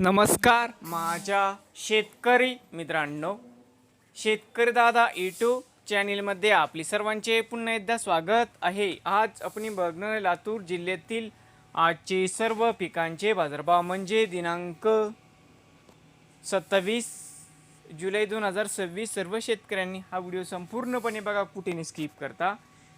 नमस्कार माझ्या शेतकरी मित्रांनो, शेतकरी दादा यूट्यूब चॅनलमध्ये आपली सर्वांचे पुन्हा एकदा स्वागत आहे। आज आपण बघणार लातूर जिल्ह्यातील आजचे सर्व पिकांचे बाजारभाव म्हणजे दिनांक 27 जुलै 2026। सर्व शेतकऱ्यांनी हा व्हिडिओ संपूर्णपणे बघा, कुठेही स्किप करता।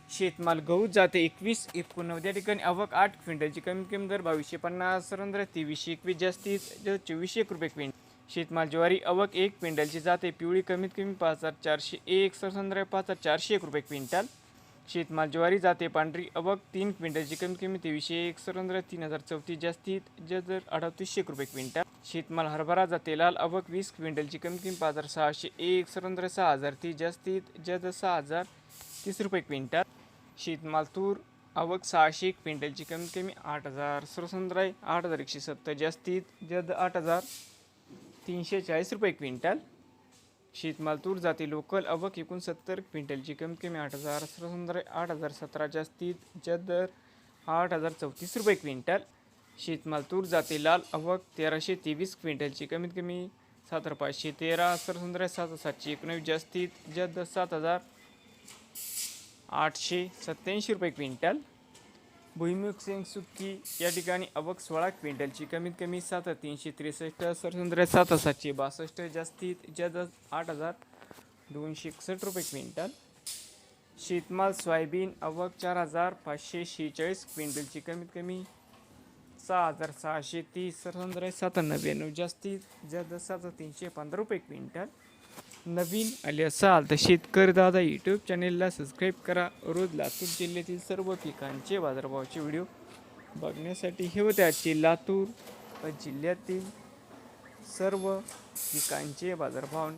शेतमाल गहू जाते 21-89 या ठिकाणी आवक 8 क्विंटलची, कमी दर 2250, सरंद्र 2321 जास्तीत 2400 रुपये क्विंटल। शेतमाल ज्वारी आवक 1 क्विंटलची जाते पिवळी कमी 5401, सरंद्र 5401 रुपये क्विंटल। शेतमाल ज्वारी जाते पांढरी आवक 3 क्विंटलची, कमी 2301, सरंद्र 3034 जास्तीत 3800 रुपये क्विंटल। शेतमाल हरभरा जाते लाल आवक 20 क्विंटलची, कमी 5601, सरंद्र 6030 जास्तीत 6030 रुपये क्विंटल। शेतमाल तूर आवक 600 क्विंटलची, कमी 8000, सरसंद्राय 8170 जास्तीत 8340 रुपये क्विंटल। शेतमाल तूर जाती लोकल आवक 69 क्विंटलची, कमी 8000, सरसंद्राय 8017 जास्तीत 8034 रुपये क्विंटल। शेतमाल तूर जाती लाल आवक 1323 क्विंटलची, कमी 7513, सरसंद्राय 7719 जास्तीत 7887 रुपये क्विंटल। भुईमुग शेंग सुक्की या ठिकाणी आवक 16 क्विंटलची, कमी 7363, सरसंद्राय 7762 जास्तीत 8261 रुपये क्विंटल। शेतमाल सोयाबीन आवक 4546 क्विंटलची, कमी 6630, सरसंद्राय 799 जास्तीत 7315 रुपये क्विंटल। नवीन आले असाल तर शेतकरी दादा यूट्यूब चॅनेलला सबस्क्राईब करा। रोज लातूर जिल्ह्यातील सर्व पिकांचे बाजारभावाचे व्हिडिओ बघण्यासाठी हे होते आजचे लातूर जिल्ह्यातील सर्व पिकांचे बाजारभाव।